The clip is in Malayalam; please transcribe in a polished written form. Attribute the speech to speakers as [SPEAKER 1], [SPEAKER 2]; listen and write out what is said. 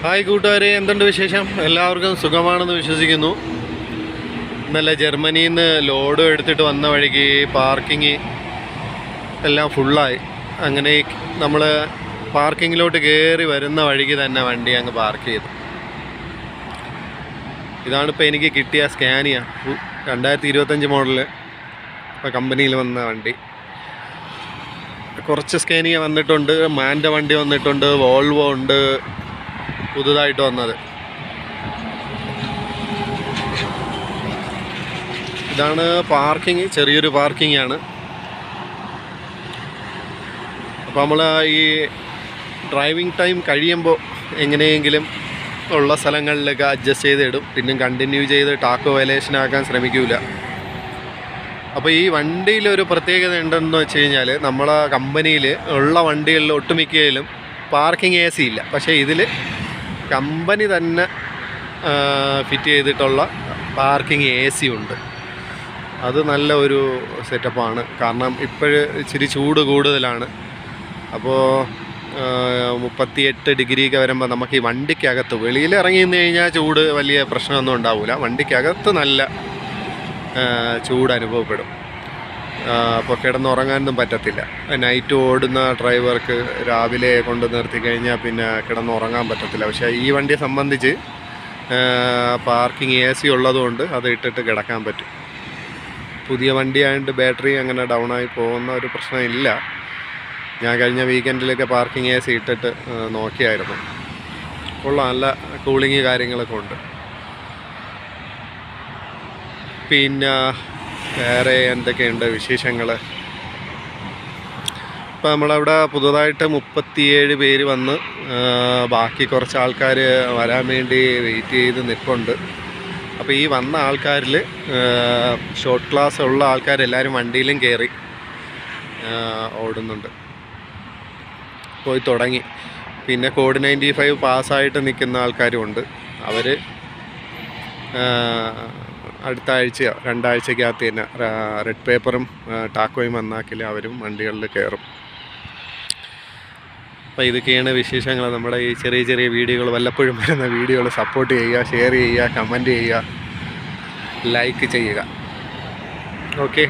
[SPEAKER 1] ഹായ് കൂട്ടുകാരെ, എന്തുണ്ട് വിശേഷം? എല്ലാവർക്കും സുഖമാണെന്ന് വിശ്വസിക്കുന്നു. ഇന്നലെ ജർമ്മനിയിൽ നിന്ന് ലോഡ് എടുത്തിട്ട് വന്ന വഴിക്ക് പാർക്കിങ് എല്ലാം ഫുള്ളായി. അങ്ങനെ നമ്മൾ പാർക്കിങ്ങിലോട്ട് കയറി വരുന്ന വഴിക്ക് തന്നെ വണ്ടി അങ്ങ് പാർക്ക് ചെയ്തു. ഇതാണിപ്പോൾ എനിക്ക് കിട്ടിയ സ്കാനിയ 2025 മോഡല് കമ്പനിയിൽ വന്ന വണ്ടി. കുറച്ച് സ്കാനിയ വന്നിട്ടുണ്ട്, മാൻ്റെ വണ്ടി വന്നിട്ടുണ്ട്, വോൾവോ ഉണ്ട് പുതുതായിട്ട് വന്നത്. ഇതാണ് പാർക്കിങ്, ചെറിയൊരു പാർക്കിംഗ് ആണ്. അപ്പോൾ നമ്മൾ ഈ ഡ്രൈവിംഗ് ടൈം കഴിയുമ്പോൾ എങ്ങനെയെങ്കിലും ഉള്ള സ്ഥലങ്ങളിലൊക്കെ അഡ്ജസ്റ്റ് ചെയ്തിടും, പിന്നെ കണ്ടിന്യൂ ചെയ്ത് ടാക്കോ വയലേഷൻ ആക്കാൻ ശ്രമിക്കില്ല. അപ്പോൾ ഈ വണ്ടിയിലൊരു പ്രത്യേകത ഉണ്ടെന്ന് വെച്ച് കഴിഞ്ഞാൽ, നമ്മളെ കമ്പനിയിൽ ഉള്ള വണ്ടികളിൽ ഒട്ടുമിക്കയിലും പാർക്കിംഗ് AC ഇല്ല. പക്ഷേ ഇതിൽ കമ്പനി തന്നെ ഫിറ്റ് ചെയ്തിട്ടുള്ള പാർക്കിംഗ് AC ഉണ്ട്. അത് നല്ല ഒരു സെറ്റപ്പാണ്. കാരണം ഇപ്പോഴ് ഇച്ചിരി ചൂട് കൂടുതലാണ്. അപ്പോൾ 38 ഡിഗ്രിയൊക്കെ വരുമ്പോൾ നമുക്ക് ഈ വണ്ടിക്കകത്ത്, വെളിയിൽ ഇറങ്ങി നിന്ന് കഴിഞ്ഞാൽ ചൂട് വലിയ പ്രശ്നമൊന്നും ഉണ്ടാവില്ല. വണ്ടിക്കകത്ത് നല്ല ചൂട് അനുഭവപ്പെടും. അപ്പോൾ കിടന്നുറങ്ങാനൊന്നും പറ്റത്തില്ല. നൈറ്റ് ഓടുന്ന ഡ്രൈവർക്ക് രാവിലെ കൊണ്ട് നിർത്തി കഴിഞ്ഞാൽ പിന്നെ കിടന്നുറങ്ങാൻ പറ്റത്തില്ല. പക്ഷേ ഈ വണ്ടിയെ സംബന്ധിച്ച് പാർക്കിംഗ് AC ഉള്ളതുകൊണ്ട് അത് ഇട്ടിട്ട് കിടക്കാൻ പറ്റും. പുതിയ വണ്ടിയായതുകൊണ്ട് ബാറ്ററി അങ്ങനെ ഡൗണായി പോകുന്ന ഒരു പ്രശ്നമില്ല. ഞാൻ കഴിഞ്ഞ വീക്കെൻഡിലൊക്കെ പാർക്കിംഗ് AC ഇട്ടിട്ട് നോക്കിയായിരുന്നു. കൊള്ളാം, നല്ല കൂളിങ് കാര്യങ്ങളൊക്കെ ഉണ്ട്. പിന്നെ വേറെ എന്തൊക്കെയുണ്ട് വിശേഷങ്ങൾ? ഇപ്പോൾ നമ്മളവിടെ പുതുതായിട്ട് 37 പേര് വന്ന്, ബാക്കി കുറച്ച് ആൾക്കാർ വരാൻ വേണ്ടി വെയിറ്റ് ചെയ്ത് നിൽപ്പുണ്ട്. അപ്പോൾ ഈ വന്ന ആൾക്കാരിൽ ഷോർട്ട് ക്ലാസ് ഉള്ള ആൾക്കാരെല്ലാവരും വണ്ടിയിലും കയറി ഓടുന്നുണ്ട്, പോയി തുടങ്ങി. പിന്നെ കോഡ് 95 പാസ്സായിട്ട് നിൽക്കുന്ന ആൾക്കാരുമുണ്ട്. അവർ അടുത്ത ആഴ്ചയോ 2 ആഴ്ചക്കകത്ത് തന്നെ റെഡ് പേപ്പറും ടാക്കോയും വന്നാക്കിൽ അവരും വണ്ടികളിൽ കയറും. അപ്പോൾ ഇതൊക്കെയാണ് വിശേഷങ്ങൾ. നമ്മുടെ ഈ ചെറിയ ചെറിയ വീഡിയോകൾ, വല്ലപ്പോഴും വരുന്ന വീഡിയോകൾ സപ്പോർട്ട് ചെയ്യുക, ഷെയർ ചെയ്യുക, കമൻറ്റ് ചെയ്യുക, ലൈക്ക് ചെയ്യുക. ഓക്കെ.